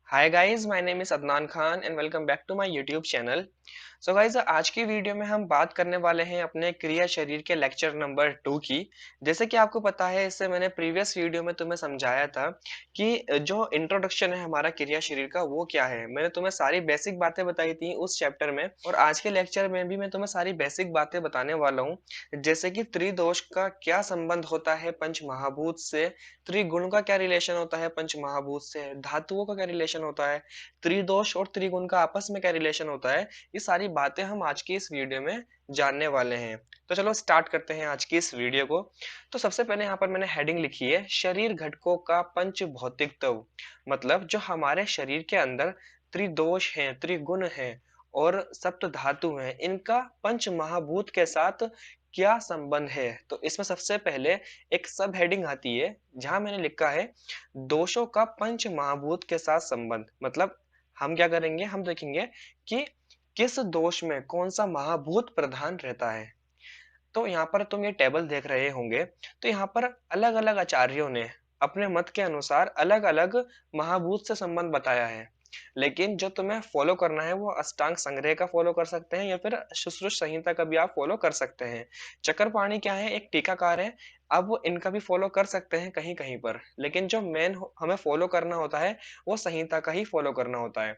Hi guys, my name is Adnan Khan and welcome back to my YouTube channel. So guys, आज की video में हम बात करने वाले हैं अपने क्रिया शरीर के लेक्चर नंबर 2 की। जैसे कि आपको पता है, इससे मैंने प्रीवियस वीडियो में तुम्हें समझाया था कि जो इंट्रोडक्शन है हमारा क्रिया शरीर का वो क्या है। मैंने तुम्हें सारी बेसिक बातें बताई थी उस चैप्टर में, और आज के लेक्चर में भी मैं तुम्हें सारी बेसिक बातें बताने वाला हूँ। जैसे कि त्रिदोष का क्या संबंध होता है पंच महाभूत से, त्रिगुण का क्या रिलेशन होता है पंच महाभूत से, धातुओं का क्या रिलेशन होता है, त्रिदोष और त्रिगुण का आपस में क्या रिलेशन होता है। ये सारी बातें हम आज की इस वीडियो में जानने वाले हैं। तो चलो स्टार्ट करते हैं आज की इस वीडियो को। तो सबसे पहले यहाँ पर मैंने हेडिंग लिखी है शरीर घटकों का पंच भौतिकत्व। मतलब जो हमारे शरीर के अंदर त्रिदोष हैं, त्रिगुण हैं और सप्त धातु हैं, इनका पंच महाभूत के साथ क्या संबंध है। तो इसमें सबसे पहले एक सब हेडिंग आती है जहां मैंने लिखा है दोषों का पंच महाभूत के साथ संबंध। मतलब हम क्या करेंगे, हम देखेंगे कि किस दोष में कौन सा महाभूत प्रधान रहता है। तो यहाँ पर तुम ये टेबल देख रहे होंगे, तो यहाँ पर अलग अलग आचार्यों ने अपने मत के अनुसार अलग अलग महाभूत से संबंध बताया है। लेकिन जो तुम्हें फॉलो करना है वो अष्टांग संग्रह का फॉलो कर सकते हैं या फिर शुश्रुत संहिता का भी आप फॉलो कर सकते हैं। चक्रपाणी क्या है, एक टीकाकार है। अब वो इनका भी फॉलो कर सकते हैं कहीं कहीं पर, लेकिन जो मेन हमें फॉलो करना होता है वो संहिता का ही फॉलो करना होता है।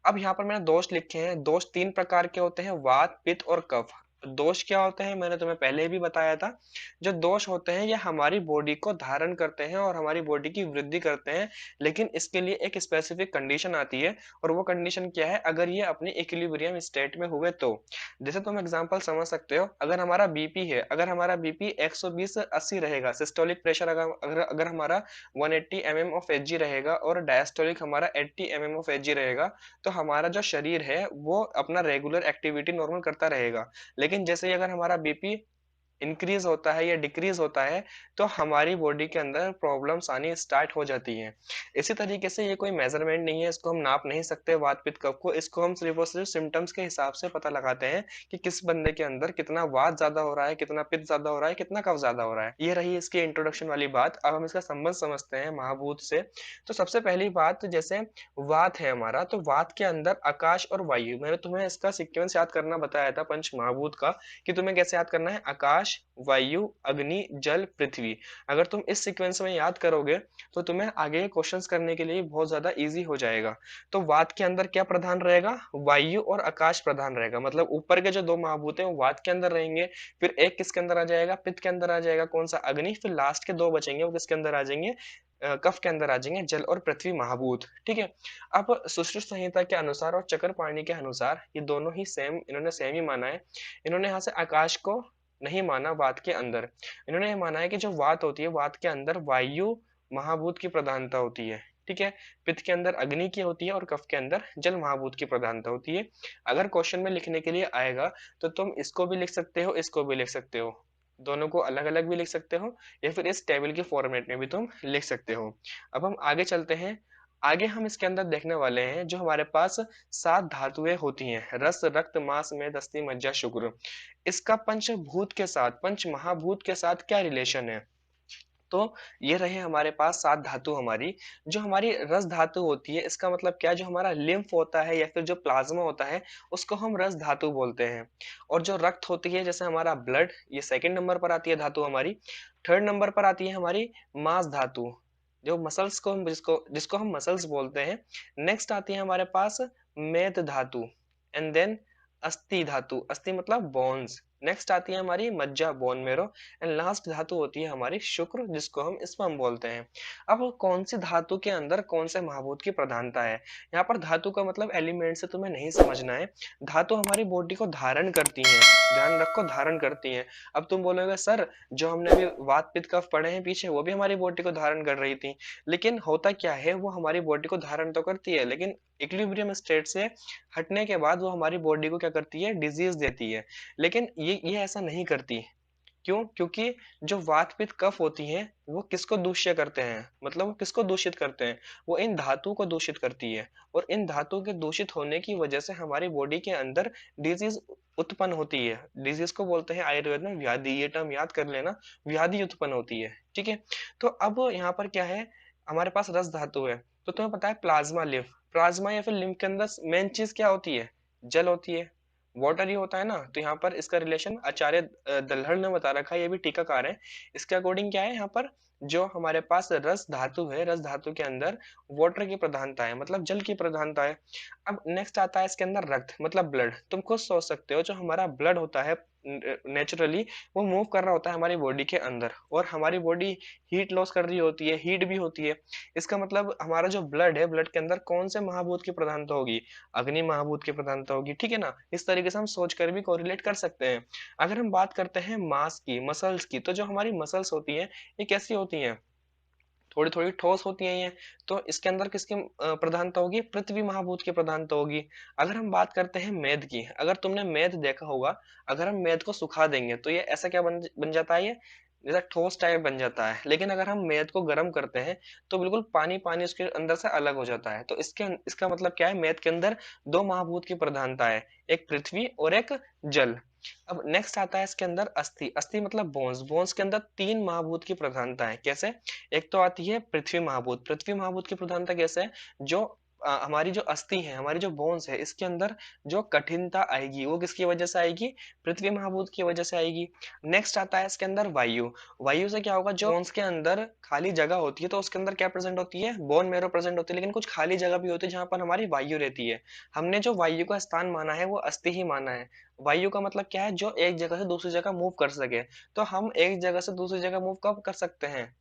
अब यहाँ पर मैंने दोष लिखे हैं। दोष तीन प्रकार के होते हैं, वात, पित्त और कफ। दोष क्या होते हैं मैंने तुम्हें पहले भी बताया था। जो दोष होते हैं ये हमारी बॉडी को धारण करते हैं और हमारी बॉडी की वृद्धि करते हैं, लेकिन इसके लिए एक स्पेसिफिक कंडीशन आती है। और वो कंडीशन क्या है, अगर ये अपने इक्विलिब्रियम स्टेट में हुए तो। जैसे तुम एग्जांपल समझ सकते हो, अगर हमारा बीपी है, अगर हमारा बीपी 120/80 रहेगा, सिस्टोलिक प्रेशर अगर अगर अगर हमारा 180 mm ऑफ एचजी रहेगा और डायस्टोलिक हमारा 80 mm ऑफ एचजी रहेगा, तो हमारा जो शरीर है वो अपना रेगुलर एक्टिविटी नॉर्मल करता रहेगा। लेकिन जैसे ही अगर हमारा बीपी इंक्रीज होता है या डिक्रीज होता है, तो हमारी बॉडी के अंदर प्रॉब्लम्स आनी स्टार्ट हो जाती हैं। इसी तरीके से ये कोई मेजरमेंट नहीं है, इसको हम नाप नहीं सकते वात पित्त कफ को। इसको हम सिर्फ और सिर्फ सिम्टम्स के हिसाब से पता लगाते हैं कि किस बंदे के अंदर कितना वात ज्यादा हो रहा है, कितना पित्त ज्यादा हो रहा है, कितना कफ ज्यादा हो रहा है। ये रही इसकी इंट्रोडक्शन वाली बात। अब हम इसका संबंध समझते हैं महाभूत से। तो सबसे पहली बात, जैसे वात है हमारा, तो वात के अंदर आकाश और वायु, मैंने तुम्हें इसका सीक्वेंस याद करना बताया था पंच महाभूत का, कि तुम्हें कैसे याद करना है, आकाश, वायु, अग्नि, जल, पृथ्वी। अगर तुम इस सीक्वेंस में याद करोगे तो तुम्हें आगे क्वेश्चंस करने के लिए बहुत ज्यादा इजी हो जाएगा। तो वात के अंदर क्या प्रधान रहेगा, वायु और आकाश प्रधान रहेगा। मतलब ऊपर के जो दो महाभूत हैं वो वात के अंदर रहेंगे, फिर एक किसके अंदर आ जाएगा, पित्त के अंदर आ जाएगा, कौन सा, अग्नि, फिर लास्ट के दो बचेंगे वो किसके अंदर आ जाएंगे, कफ के अंदर आ जाएंगे, जल और पृथ्वी महाभूत। ठीक है। अब सुश्रुत संहिता के अनुसार और चक्रपाणी के अनुसार ये दोनों ही सेम, इन्होंने सेम ही माना है। इन्होंने यहाँ से आकाश को नहीं माना वात के अंदर। इन्होंने ये माना है कि जो वात होती है, वात के अंदर वायु महाभूत की प्रधानता होती है। ठीक है। पित्त के अंदर अग्नि की होती है और कफ के अंदर जल महाभूत की प्रधानता होती है। अगर क्वेश्चन में लिखने के लिए आएगा तो तुम इसको भी लिख सकते हो, इसको भी लिख सकते हो, दोनों को अलग अलग भी लिख सकते हो, या फिर इस टेबल के फॉर्मेट में भी तुम लिख सकते हो। अब हम आगे चलते हैं। आगे हम इसके अंदर देखने वाले हैं जो हमारे पास 7 धातुएं होती हैं, रस, रक्त, मांस, मेद, अस्थि, मज्जा, शुक्र। इसका पंचभूत के साथ, पंच महाभूत के साथ क्या रिलेशन है। तो ये रहे हमारे पास 7 धातु हमारी। जो हमारी रस धातु होती है, इसका मतलब क्या, जो हमारा लिम्फ होता है या फिर जो प्लाज्मा होता है उसको हम रस धातु बोलते हैं। और जो रक्त होती है, जैसे हमारा ब्लड, ये सेकंड नंबर पर आती है धातु हमारी। थर्ड नंबर पर आती है हमारी मांस धातु, जो मसल्स को जिसको जिसको हम मसल्स बोलते हैं। नेक्स्ट आती है हमारे पास मेद धातु, एंड देन अस्थि धातु, अस्थि मतलब बोन्स। नेक्स्ट आती है हमारी मज्जा, बोन मेरो। एंड लास्ट धातु होती है हमारी शुक्र, जिसको हम स्पर्म बोलते हैं। अब कौन सी धातु के अंदर कौन से महाभूत की प्रधानता है। यहाँ पर धातु का मतलब एलिमेंट से तुम्हें नहीं समझना है। धातु हमारी बॉडी को धारण करती हैं, ध्यान रखो, धारण करती हैं। अब तुम बोलोगे सर, जो हमने अभी वात पित्त कफ पढ़े हैं पीछे, वो भी हमारी बॉडी को धारण कर रही थी। लेकिन होता क्या है, वो हमारी बॉडी को धारण तो करती है, लेकिन इक्विलिब्रियम स्टेट से हटने के बाद वो हमारी बॉडी को क्या करती है, डिजीज देती है। लेकिन ये ऐसा नहीं करती। क्यों? क्योंकि जो वात पित्त कफ होती हैं वो किसको दूष्य करते हैं, मतलब वो किसको दूषित करते हैं, वो इन धातु को दूषित करती है। और इन धातु के दूषित होने की वजह से हमारी बॉडी के अंदर डिजीज उत्पन्न होती है। डिजीज को बोलते हैं आयुर्वेद में व्याधि, ये टर्म याद कर लेना, व्याधि उत्पन्न होती है। ठीक है। तो अब यहाँ पर क्या है, हमारे पास रस धातु है, तो तुम्हें पता है प्लाज्मा लिम्फ, प्लाज्मा या फिर लिम्फ के अंदर मेन चीज क्या होती है? जल होती है, वाटर ही होता है ना। तो यहाँ पर इसका रिलेशन आचार्य दल्हड़ ने बता रखा है, ये भी टीकाकार है। इसके अकॉर्डिंग क्या है यहाँ पर, जो हमारे पास रस धातु है, रस धातु के अंदर वाटर की प्रधानता है, मतलब जल की प्रधानता है। अब नेक्स्ट आता है इसके अंदर रक्त, मतलब ब्लड। तुम खुद सोच सकते हो, जो हमारा ब्लड होता है नेचुरली, वो मूव कर रहा होता है हमारी बॉडी के अंदर, और हमारी बॉडी हीट लॉस कर रही होती है, हीट भी होती है। इसका मतलब हमारा जो ब्लड है, ब्लड के अंदर कौन से महाभूत की प्रधानता होगी? अग्नि महाभूत की प्रधानता होगी, ठीक है ना। इस तरीके से हम सोच कर भी कोरिलेट कर सकते हैं। अगर हम बात करते हैं मांस की, मसल्स की, तो जो हमारी मसल्स होती हैं, ये कैसी होती हैं? थोड़ी थोड़ी ठोस होती है ये। तो इसके अंदर किसकी प्रधानता होगी? पृथ्वी महाभूत की प्रधानता होगी। अगर हम बात करते हैं मेद की, अगर तुमने मेद देखा होगा, अगर हम मेद को सुखा देंगे तो ये ऐसा क्या बन बन जाता है? ये जैसा ठोस टाइप बन जाता है। लेकिन अगर हम मेद को गर्म करते हैं तो बिल्कुल पानी पानी उसके अंदर से अलग हो जाता है। तो इसका मतलब क्या है? मेद के अंदर दो महाभूत की प्रधानता है, एक पृथ्वी और एक जल। अब नेक्स्ट आता है इसके अंदर अस्थि, अस्थि मतलब बोन्स, बोन्स के अंदर तीन महाभूत की प्रधानता है। कैसे? एक तो आती है पृथ्वी महाभूत, पृथ्वी महाभूत की प्रधानता कैसे है? जो हमारी जो अस्थि है, हमारी जो बोन्स है, इसके अंदर जो कठिनता आएगी वो किसकी वजह से आएगी? पृथ्वी महाभूत की वजह से आएगी। नेक्स्ट आता है इसके अंदर वायु, वायु से क्या होगा? जो बोन्स के अंदर खाली जगह होती है, तो उसके अंदर क्या प्रेजेंट होती है? बोन मेरो प्रेजेंट होती है, लेकिन कुछ खाली जगह भी होती है जहां पर हमारी वायु रहती है। हमने जो वायु का स्थान माना है वो अस्थि ही माना है। वायु का मतलब क्या है? जो एक जगह से दूसरी जगह मूव कर सके। तो हम एक जगह से दूसरी जगह मूव कब कर सकते हैं?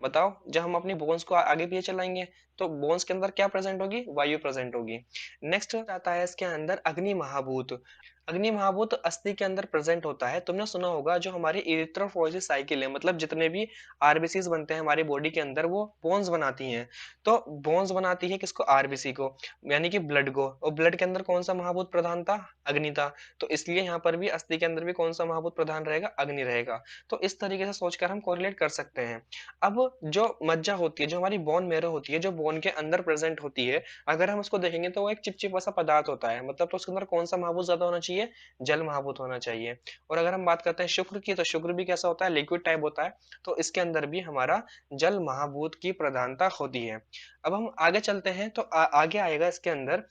बताओ, जब हम अपनी बोन्स को आगे पीछे चलाएंगे। तो बोन्स के अंदर क्या प्रेजेंट होगी? वायु प्रेजेंट होगी। नेक्स्ट आता है इसके अंदर अग्नि महाभूत, अग्नि महाभूत अस्थि के अंदर प्रेजेंट होता है। तुमने सुना होगा, जो हमारी इरिथ्रोपोइएसिस साइकिल है, मतलब जितने भी आरबीसीज बनते हैं हमारी बॉडी के अंदर, वो बोन्स बनाती हैं। तो बोन्स बनाती है किसको? आरबीसी को, यानी कि ब्लड को। और ब्लड के अंदर कौन सा महाभूत प्रधान था? अग्नि था। तो इसलिए यहाँ पर भी अस्थि के अंदर भी कौन सा महाभूत प्रधान रहेगा? अग्नि रहेगा। तो इस तरीके से सोचकर हम कोरिलेट कर सकते हैं। अब जो मज्जा होती है, जो हमारी बोन मैरो होती है, जो बोन के अंदर प्रेजेंट होती है, अगर हम उसको देखेंगे तो वो एक चिपचिपा सा पदार्थ होता है। मतलब तो उसके अंदर कौन सा महाभूत ज्यादा होना चाहिए? जल महाभूत होना चाहिए। और अगर हम बात करते हैं शुक्र की, तो शुक्र भी कैसा होता है? लिक्विड टाइप होता है। तो इसके अंदर भी हमारा जल महाभूत की प्रधानता होती है। अब हम आगे चलते हैं, तो आगे आएगा इसके अंदर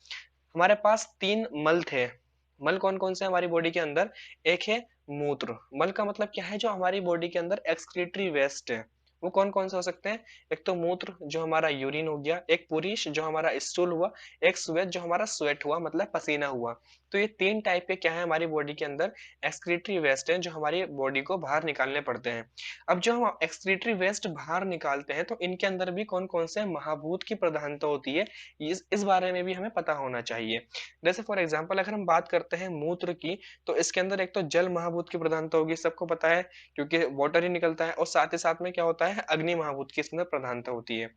हमारे पास तीन मल थे। मल कौन कौन से हमारी बॉडी के अंदर? एक है मूत्र, मल का मतलब क्या है? जो हमारी बॉडी के अंदर एक्सक्रीटरी वेस्ट है, वो कौन कौन से हो सकते हैं? एक तो मूत्र, जो हमारा यूरिन हो गया, एक पुरीश जो हमारा स्टूल हुआ, एक स्वेट जो हमारा स्वेट हुआ, मतलब पसीना हुआ। तो ये तीन टाइप के क्या है हमारी बॉडी के अंदर? एक्सक्रीटरी वेस्ट है, जो हमारी बॉडी को बाहर निकालने पड़ते हैं। अब जो हम एक्सक्रीटरी वेस्ट बाहर निकालते हैं, तो इनके अंदर भी कौन कौन से महाभूत की प्रधानता होती है, इस बारे में भी हमें पता होना चाहिए। जैसे फॉर एग्जाम्पल अगर हम बात करते हैं मूत्र की, तो इसके अंदर एक तो जल महाभूत की प्रधानता होगी, सबको पता है, क्योंकि वाटर ही निकलता है। और साथ ही साथ में क्या होता है? अग्नि महाभूत की इसके अंदर प्रधानता होती है।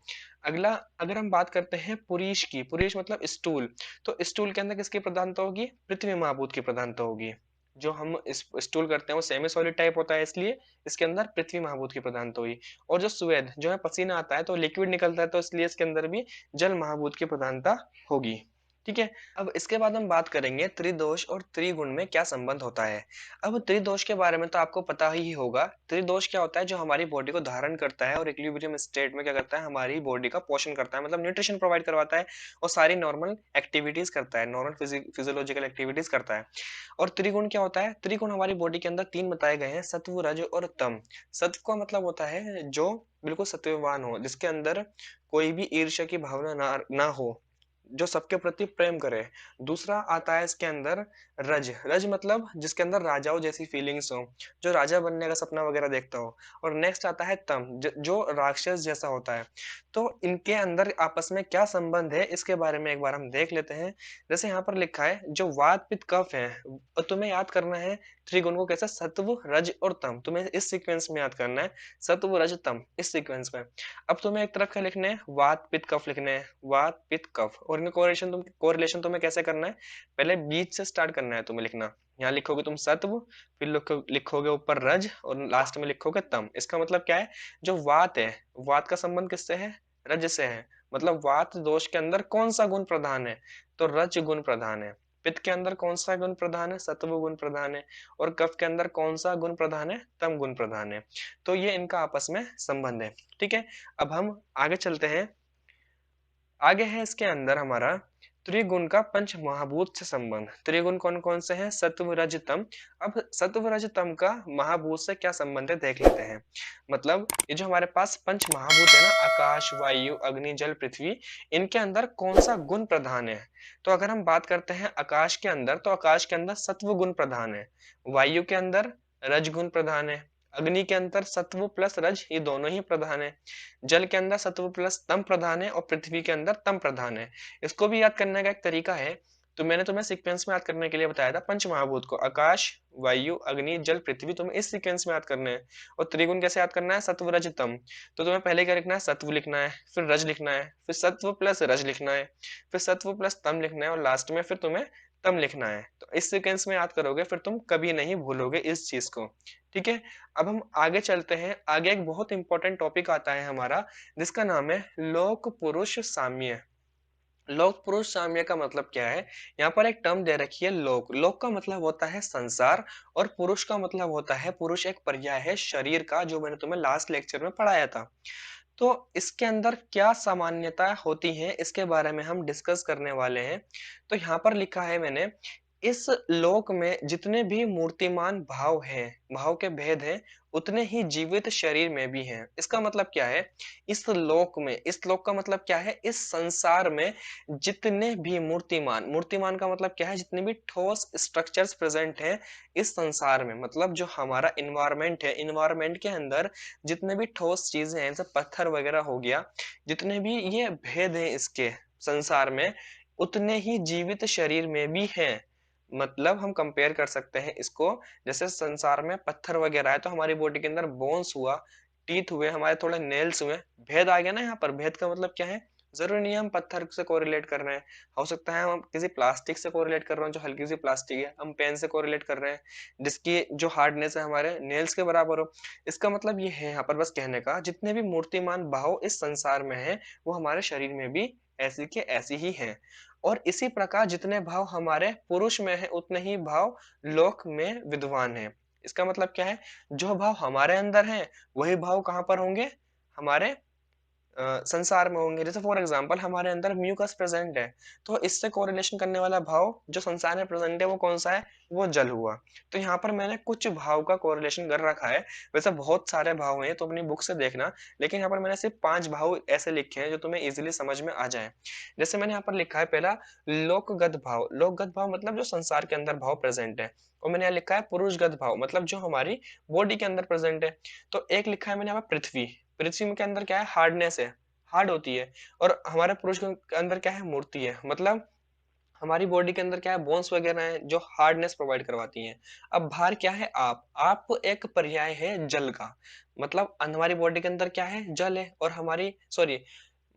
अगला, अगर हम बात करते हैं पुरीश की, पुरीश मतलब स्टूल, तो स्टूल के अंदर किसकी प्रधानता होगी? पृथ्वी महाभूत की प्रधानता होगी। जो हम इस स्टूल करते हैं वो सेमी सॉलिड टाइप होता है, इसलिए इसके अंदर पृथ्वी महाभूत की प्रधानता हुई। और जो स्वेद, जो है पसीना आता है, तो लिक्विड निकलता है, तो इसलिए इसके अंदर भी जल महाभूत की प्रधानता होगी। ठीक है। अब इसके बाद हम बात करेंगे त्रिदोष और त्रिगुण में क्या संबंध होता है। अब त्रिदोष के बारे में तो आपको पता ही होगा। त्रिदोष क्या होता है? जो हमारी बॉडी को धारण करता है और इक्विलिब्रियम स्टेट में क्या करता है? हमारी बॉडी का पोषण करता है, मतलब न्यूट्रिशन प्रोवाइड करवाता है, और सारी नॉर्मल एक्टिविटीज करता है, नॉर्मल फिजियोलॉजिकल एक्टिविटीज करता है। और त्रिगुण क्या होता है? त्रिगुण हमारी बॉडी के अंदर तीन बताए गए हैं, सत्व, रज और तम। सत्व का मतलब होता है जो बिल्कुल सत्ववान हो, जिसके अंदर कोई भी ईर्ष्या की भावना ना हो, जो सबके प्रति प्रेम करे। दूसरा आता है इसके अंदर रज, रज मतलब जिसके अंदर राजाओं जैसी फीलिंग्स हो, जो राजा बनने का सपना वगैरह देखता हो। और नेक्स्ट आता है तम, जो राक्षस जैसा होता है। तो इनके अंदर आपस में क्या संबंध है, इसके बारे में एक बार हम देख लेते हैं। जैसे यहाँ पर लिखा है, जो वात पित्त कफ है, और तुम्हें याद करना है त्रिगुण को कैसे? सत्व, रज और तम, तुम्हें इस सीक्वेंस में याद करना है, सत्व, रज, तम, इस सीक्वेंस में। अब तुम्हें एक तरफ क्या लिखने हैं? वात पित्त कफ लिखने हैं, वात पित्त कफ। और इनका कोरिलेशन तुम्हें कैसे करना है? पहले बीच से स्टार्ट करना है तुम्हें लिखना। यहाँ लिखोगे तुम सत्व, फिर लिखोगे ऊपर रज, और लास्ट में लिखोगे तम। इसका मतलब क्या है? जो वात है, वात का संबंध किससे है? रज से है। मतलब वात दोष के अंदर कौन सा गुण प्रधान है? तो रज गुण प्रधान है। पित्त के अंदर कौन सा गुण प्रधान है? सत्व गुण प्रधान है। और कफ के अंदर कौन सा गुण प्रधान है? तम गुण प्रधान है। तो ये इनका आपस में संबंध है। ठीक है, अब हम आगे चलते हैं। आगे है इसके अंदर हमारा त्रिगुण का पंच महाभूत से संबंध। त्रिगुण कौन कौन से हैं? सत्व रज तम। अब सत्व रज तम का महाभूत से क्या संबंध है देख लेते हैं। मतलब ये जो हमारे पास पंच महाभूत है ना, आकाश, वायु, अग्नि, जल, पृथ्वी, इनके अंदर कौन सा गुण प्रधान है? तो अगर हम बात करते हैं आकाश के अंदर, तो आकाश के अंदर सत्व गुण प्रधान है। वायु के अंदर रज गुण प्रधान है। अग्नि के अंदर सत्व प्लस रज, ये दोनों ही प्रधान है। जल के अंदर सत्व प्लस तम प्रधान है और पृथ्वी के अंदर तम प्रधान है। इसको भी याद करने का एक तरीका है। तो मैंने तुम्हें सीक्वेंस में याद करने के लिए बताया था पंच महाभूत को, आकाश, वायु, अग्नि, जल, पृथ्वी, तुम्हें इस सीक्वेंस में याद करना है। और त्रिगुण कैसे याद करना है? सत्व रज तम। तो तुम्हें पहले क्या लिखना है? सत्व लिखना है, फिर रज लिखना है, फिर सत्व प्लस रज लिखना है, फिर सत्व प्लस तम लिखना है और लास्ट में फिर तुम्हें तम लिखना है। तो इस सीक्वेंस में याद करोगे फिर तुम कभी नहीं भूलोगे इस चीज को। ठीक है, अब हम आगे चलते हैं। आगे एक बहुत इंपॉर्टेंट टॉपिक आता है हमारा, जिसका नाम है लोक पुरुष साम्य। लोक पुरुष साम्य का मतलब क्या है? यहाँ पर एक टर्म दे रखी है लोक। लोक का मतलब होता है संसार, और पुरुष का मतलब होता है, पुरुष एक पर्याय है शरीर का, जो मैंने तुम्हें लास्ट लेक्चर में पढ़ाया था। तो इसके अंदर क्या सामान्यता होती है, इसके बारे में हम डिस्कस करने वाले हैं। तो यहाँ पर लिखा है मैंने, इस लोक में जितने भी मूर्तिमान भाव हैं, भाव के भेद हैं, उतने ही जीवित शरीर में भी हैं। इसका मतलब क्या है? इस लोक में, इस लोक का मतलब क्या है? इस संसार में जितने भी मूर्तिमान, मूर्तिमान का मतलब क्या है? जितने भी ठोस स्ट्रक्चर्स प्रेजेंट हैं इस संसार में, मतलब जो हमारा इन्वायरमेंट है, इन्वायरमेंट के अंदर जितने भी ठोस चीजें हैं, जैसे पत्थर वगैरह हो गया, जितने भी ये भेद हैं इसके संसार में, उतने ही जीवित शरीर में भी हैं। मतलब हम कंपेयर कर सकते हैं इसको, जैसे संसार में पत्थर वगैरह है, तो हमारी बॉडी के अंदर बोन्स हुआ, टीथ हुए, हमारे थोड़े नेल्स हुए, भेद आ गया ना। यहाँ पर भेद का मतलब क्या है? जरूरी नहीं है हम पत्थर से कोरिलेट कर रहे हैं, हो सकता है हम किसी प्लास्टिक से कोरिलेट कर रहे हैं जो हल्की सी प्लास्टिक है, हम पेन से कोरिलेट कर रहे हैं जिसकी जो हार्डनेस है हमारे नेल्स के बराबर हो। इसका मतलब ये है यहाँ पर बस कहने का, जितने भी मूर्तिमान भाव इस संसार में है, वो हमारे शरीर में भी ऐसी के ऐसी ही हैं। और इसी प्रकार जितने भाव हमारे पुरुष में है, उतने ही भाव लोक में विद्वान है। इसका मतलब क्या है? जो भाव हमारे अंदर है, वही भाव कहाँ पर होंगे? हमारे संसार में होंगे। जैसे फॉर एग्जांपल हमारे अंदर म्यूकस प्रेजेंट है, तो इससे कोरिलेशन करने वाला भाव जो संसार में प्रेजेंट है वो कौन सा है? वो जल हुआ। तो यहाँ पर मैंने कुछ भाव का कोरिलेशन कर रखा है। वैसे बहुत सारे भाव हैं तो अपनी बुक से देखना, लेकिन यहाँ पर मैंने सिर्फ 5 भाव ऐसे लिखे हैं जो तुम्हें इजीली समझ में आ जाए। जैसे मैंने यहाँ पर लिखा है पहला लोकगत भाव। लोकगत भाव मतलब जो संसार के अंदर भाव प्रेजेंट है। और मैंने यहाँ लिखा है पुरुषगत भाव, मतलब जो हमारी बॉडी के अंदर प्रेजेंट है। तो एक लिखा है मैंने यहाँ पर पृथ्वी। पृथ्वी के अंदर क्या है? हार्डनेस है, हार्ड होती है। और हमारे पुरुष के अंदर क्या है? मूर्ति है, मतलब हमारी बॉडी के अंदर क्या है? बोन्स वगैरह है जो हार्डनेस प्रोवाइड करवाती हैं। अब भार क्या है? आप एक पर्याय है जल का, मतलब हमारी बॉडी के अंदर क्या है? जल है, और हमारी सॉरी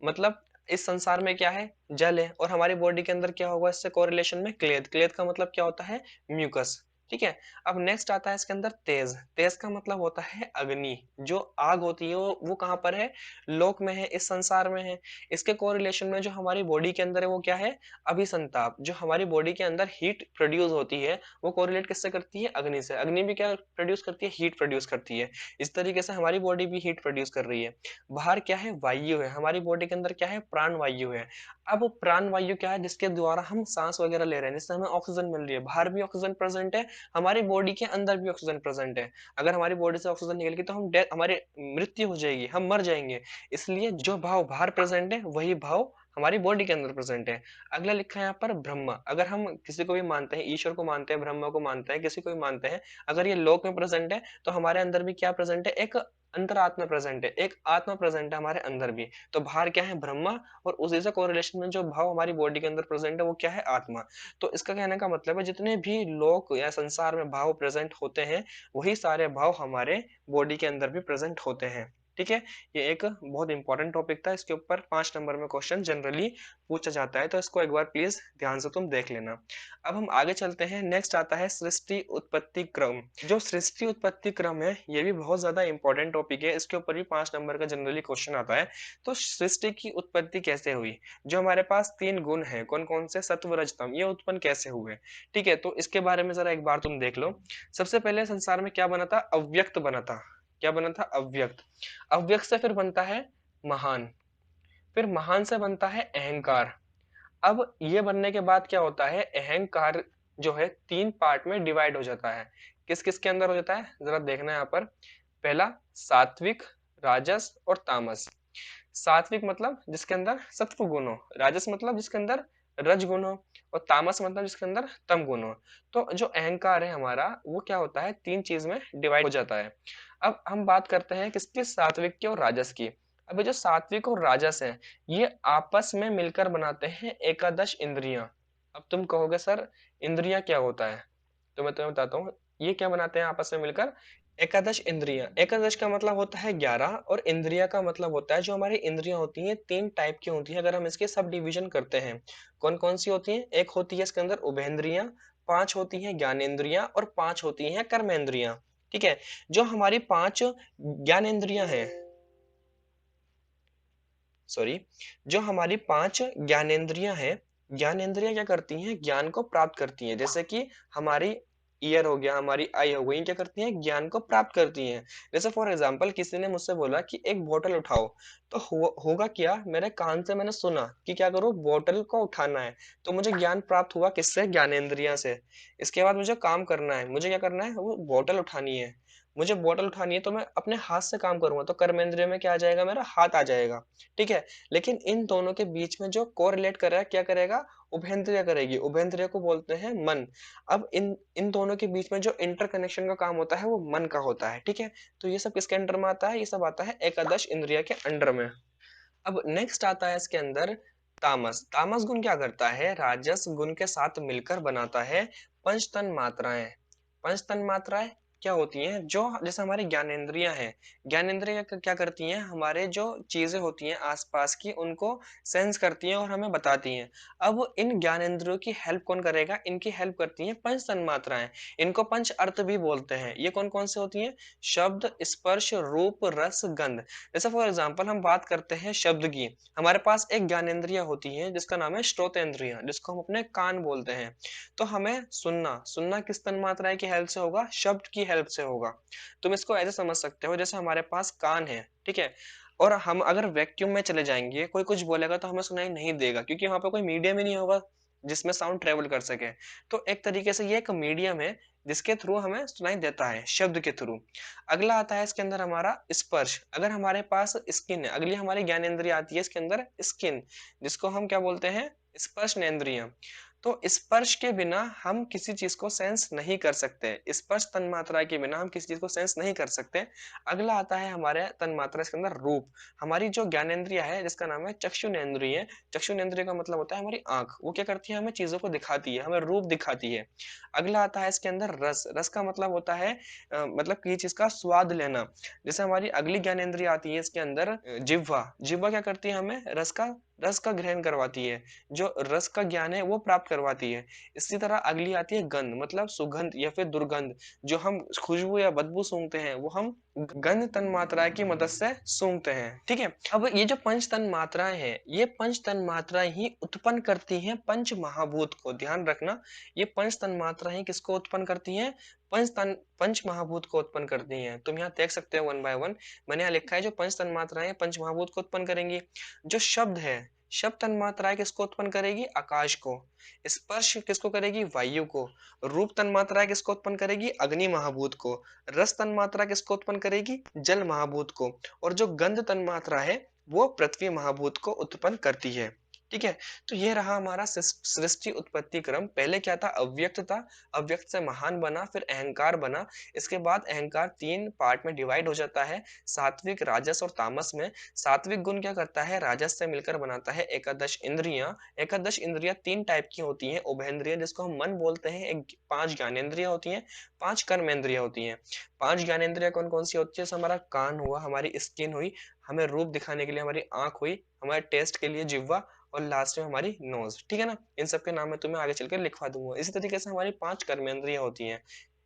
मतलब इस संसार में क्या है? जल है, और हमारी बॉडी के अंदर क्या होगा इससे कोरिलेशन में? क्लेद। क्लेद का मतलब क्या होता है? म्यूकस। ठीक है, अब नेक्स्ट आता है इसके अंदर तेज। तेज का मतलब होता है अग्नि। जो आग होती है वो कहाँ पर है? लोक में है, इस संसार में है। इसके कोरिलेशन में जो हमारी बॉडी के अंदर है वो क्या है? अभिसंताप। जो हमारी बॉडी के अंदर हीट प्रोड्यूस होती है वो कोरिलेट किससे करती है? अग्नि से। अग्नि भी क्या प्रोड्यूस करती है? हीट प्रोड्यूस करती है। इस तरीके से हमारी बॉडी भी हीट प्रोड्यूस कर रही है। बाहर क्या है? वायु है। हमारी बॉडी के अंदर क्या है? प्राण वायु है। अब प्राण वायु क्या है? जिसके द्वारा हम सांस वगैरह ले रहे हैं, जिससे हमें ऑक्सीजन मिल रही है। बाहर भी ऑक्सीजन प्रेजेंट है, हमारी बॉडी के अंदर भी ऑक्सीजन प्रेजेंट है। अगर हमारी बॉडी से ऑक्सीजन निकल गई तो हम डेथ, हमारी मृत्यु हो जाएगी, हम मर जाएंगे। इसलिए जो भाव बाहर प्रेजेंट है वही भाव हमारी बॉडी के अंदर प्रेजेंट है। अगला लिखा है यहाँ पर ब्रह्मा। अगर हम किसी को भी मानते हैं, ईश्वर को मानते हैं, ब्रह्मा को मानते हैं, किसी को भी मानते हैं, अगर ये लोक में प्रेजेंट है तो हमारे अंदर भी क्या प्रेजेंट है? एक अंतरात्मा प्रेजेंट है, एक आत्मा प्रेजेंट है हमारे अंदर भी। तो बाहर क्या है? ब्रह्मा, और उसी से कोरिलेशन में जो भाव हमारी बॉडी के अंदर प्रेजेंट है वो क्या है? आत्मा। तो इसका कहने का मतलब है जितने भी लोक या संसार में भाव प्रेजेंट होते हैं, वही सारे भाव हमारे बॉडी के अंदर भी प्रेजेंट होते हैं। ठीक है, ये एक बहुत इंपॉर्टेंट टॉपिक था, इसके ऊपर 5 नंबर में क्वेश्चन जनरली पूछा जाता है, तो इसको एक बार प्लीज ध्यान से तुम देख लेना। अब हम आगे चलते हैं, नेक्स्ट आता है सृष्टि उत्पत्ति क्रम। जो सृष्टि उत्पत्ति क्रम है ये भी बहुत ज्यादा इंपॉर्टेंट टॉपिक है, इसके ऊपर भी 5 नंबर का जनरली क्वेश्चन आता है। तो सृष्टि की उत्पत्ति कैसे हुई, जो हमारे पास 3 गुण है, कौन कौन से, सत्व रज तम, ये उत्पन्न कैसे हुए। ठीक है, तो इसके बारे में जरा एक बार तुम देख लो। सबसे पहले संसार में क्या बना था, अव्यक्त बना था। क्या बना था, अव्यक्त। अव्यक्त से फिर बनता है महान, फिर महान से बनता है अहंकार। अब ये बनने के बाद क्या होता है, अहंकार जो है 3 पार्ट में डिवाइड हो जाता है। किस किस के अंदर हो जाता है, जरा देखना यहाँ पर। पहला सात्विक, राजस और तामस। सात्विक मतलब जिसके अंदर सत्व गुण हो, राजस मतलब जिसके अंदर रज गुण हो, और तामस मतलब जिसके अंदर तम गुण हो। तो जो अहंकार है हमारा वो क्या होता है, 3 चीज में डिवाइड हो जाता है। अब हम बात करते हैं किसकी, सात्विक की और राजस की। अब ये जो सात्विक और राजस है ये आपस में मिलकर बनाते हैं एकादश इंद्रियां। अब तुम कहोगे सर इंद्रियां क्या होता है, तो मैं तुम्हें बताता हूँ। ये क्या बनाते हैं आपस में मिलकर, एकादश इंद्रियां। एकादश का मतलब होता है 11, और इंद्रिया का मतलब होता है, जो हमारी इंद्रियां होती हैं 3 टाइप की होती हैं, अगर हम इसके सब डिवीजन करते हैं। कौन कौन सी होती हैं, एक होती है इसके अंदर उभेंद्रियां, 5 होती हैं ज्ञानेंद्रियां, और 5 होती हैं कर्मेंद्रियां। ठीक है, जो हमारी 5 ज्ञानेंद्रियां हैं, सॉरी, जो हमारी 5 ज्ञानेंद्रियां हैं, ज्ञानेंद्रियां क्या करती हैं, ज्ञान को प्राप्त करती हैं। जैसे कि हमारी ईयर हो गया, हमारी आई हो गई, क्या करती हैं, ज्ञान को प्राप्त करती हैं। जैसे फॉर एग्जांपल किसी ने मुझसे बोला कि एक बोतल उठाओ, तो होगा क्या, मेरे कान से मैंने सुना कि क्या करो, बोतल को उठाना है। तो मुझे ज्ञान प्राप्त हुआ किससे, ज्ञानेंद्रिया से। इसके बाद मुझे काम करना है, मुझे क्या करना है, वो बोतल उठानी है। मुझे बोतल उठानी है तो मैं अपने हाथ से काम करूंगा, तो कर्मेंद्रिय में क्या आ जाएगा, मेरा हाथ आ जाएगा। ठीक है, लेकिन इन दोनों के बीच में जो कोरिलेट कर रहा है, क्या करेगा, उभयंद्रिय करेगी। उभयंद्रिय को बोलते हैं मन। अब इन इन दोनों के बीच में जो इंटरकनेक्शन का काम होता है वो मन का होता है। ठीक है, तो ये सब किसके अंडर में आता है, ये सब आता है एकादश इंद्रिय के अंडर में। अब नेक्स्ट आता है इसके अंदर तामस। तामस गुण क्या करता है, राजस गुण के साथ मिलकर बनाता है पंच तन मात्राएं। पंच तन मात्राएं क्या होती हैं, जो जैसे हमारी ज्ञानेंद्रियां हैं, ज्ञानेंद्रियां क्या करती हैं, हमारे जो चीजें होती हैं आसपास की उनको सेंस करती हैं और हमें बताती हैं। अब इन ज्ञानेंद्रियों की हेल्प कौन करेगा, इनकी हेल्प करती हैं पंच तन मात्राएं। इनको पंच अर्थ भी बोलते हैं। ये कौन कौन से होती हैं, शब्द, स्पर्श, रूप, रस, गंध। जैसे फॉर एग्जाम्पल हम बात करते हैं शब्द की, हमारे पास एक ज्ञानेंद्रिय होती है जिसका नाम है श्रोतेंद्रिय, जिसको हम अपने कान बोलते हैं। तो हमें सुनना, सुनना किस तन्मात्रा की हेल्प से होगा, शब्द की हेल्प से होगा। तुम इसको ऐसे समझ सकते हो, जैसे हमारे पास कान है, ठीक है, और हम अगर वैक्यूम में चले जाएंगे, कोई कुछ बोलेगा तो हमें सुनाई नहीं देगा, क्योंकि वहां पर कोई मीडियम ही नहीं होगा जिसमें साउंड ट्रेवल कर सके। तो एक तरीके से ये एक मीडियम है जिसके थ्रू हमें सुनाई देता है, शब्द के थ्रू। अगला आता है इसके अंदर हमारा स्पर्श। अगर हमारे पास स्किन है, अगली हमारी ज्ञानेंद्रिय आती है इसके अंदर स्किन, जिसको हम क्या बोलते हैं, स्पर्श नेंद्रिय। तो स्पर्श के बिना हम किसी चीज को सेंस नहीं कर सकते, स्पर्श तन्मात्रा के बिना हम किसी चीज को सेंस नहीं कर सकते। अगला आता है हमारे तन्मात्रा इसके अंदर रूप। हमारी जो ज्ञानेंद्रिय है जिसका नाम है चक्षुनेंद्रिय, चक्षुनेंद्रिय का मतलब होता है हमारी आंख, वो क्या करती है, हमें चीजों को दिखाती है, हमें रूप दिखाती है। अगला आता है इसके अंदर रस। रस का मतलब होता है मतलब किसी चीज का स्वाद लेना। जैसे हमारी अगली ज्ञानेंद्रिय आती है इसके अंदर जिह्वा। जिह्वा क्या करती है, हमें रस का ग्रहण करवाती है, जो रस का ज्ञान है वो प्राप्त करवाती है। इसी तरह अगली आती है गंध, मतलब सुगंध या फिर दुर्गंध। जो हम खुशबू या बदबू सूंघते हैं वो हम गंध तन्मात्रा की मदद से सूंघते हैं। ठीक है, अब ये जो पंच तन मात्राएं हैं, ये पंच तन मात्राएं ही उत्पन्न करती हैं पंच महाभूत को। ध्यान रखना, ये पंच तन मात्राएं किसको उत्पन्न करती हैं, पंच महाभूत को उत्पन्न करती हैं। तुम यहाँ देख सकते हो वन बाय वन, मैंने यहाँ लिखा है जो पंच तन मात्राएं पंच महाभूत को उत्पन्न करेंगी। जो शब्द है, शब्द तन्मात्राएं किसको उत्पन्न करेगी, आकाश को। स्पर्श किसको करेगी, वायु को। रूप तन्मात्राएं किसको उत्पन्न करेगी, अग्नि महाभूत को। रस तन्मात्रा किसको उत्पन्न करेगी, जल महाभूत को। और जो गंध तन्मात्रा है वो पृथ्वी महाभूत को उत्पन्न करती है। ठीक है? तो ये रहा हमारा सृष्टि उत्पत्ति क्रम। पहले क्या था? अव्यक्त था, अव्यक्त से महान बना, फिर अहंकार बना। इसके बाद अहंकार 3 पार्ट में डिवाइड हो जाता है, सात्विक, राजस और तामस में। सात्विक गुण क्या करता है? राजस से मिलकर बनाता है एकादश इंद्रियाँ। एकादश इंद्रियाँ 3 टाइप की होती हैं, उभयंद्रिय जिसको हम मन बोलते हैं, एक 5 ज्ञानेंद्रियाँ होती हैं, 5 कर्मेंद्रियाँ होती हैं। 5 ज्ञानेंद्रियाँ कौन-कौन सी होती है? जैसे हमारा कान हुआ, हमारी स्किन हुई, हमें रूप दिखाने के लिए हमारी आँख हुई, हमारे टेस्ट के लिए जिह्वा और लास्ट में हमारी नोज़, ठीक है ना? इन सब के नाम मैं तुम्हें आगे चलकर लिखवा दूँगा। इसी तरीके से हमारी 5 कर्मेंद्रियाँ होती हैं।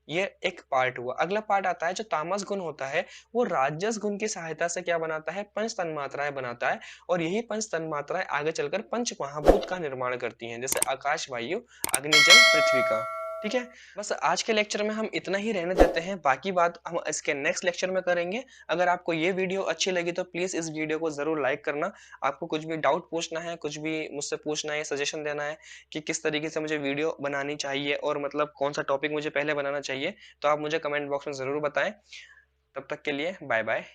ये एक पार्ट हुआ। अगला पार्ट आता है जो तामस गुण होता है, वो राजस गुण की सहायता से क्या बनाता है? पंच तन्मात्राएँ बनाता है और यही पंच तन्मात्राएँ आगे चलकर पंच महाभूत का निर्माण करती हैं, जैसे आकाश, वायु, अग्नि, जल, पृथ्वी का। ठीक है? बस आज के लेक्चर में हम इतना ही रहने देते हैं, बाकी बात हम इसके नेक्स्ट लेक्चर में करेंगे। अगर आपको ये वीडियो अच्छी लगी तो प्लीज़ इस वीडियो को ज़रूर लाइक करना। आपको कुछ भी डाउट पूछना है, कुछ भी मुझसे पूछना है, सजेशन देना है कि किस तरीके से मुझे वीडियो बनानी चाहिए और मतलब कौन-सा टॉपिक मुझे पहले बनाना चाहिए, तो आप मुझे कमेंट बॉक्स में ज़रूर बताएँ। तब तक के लिए बाय-बाय।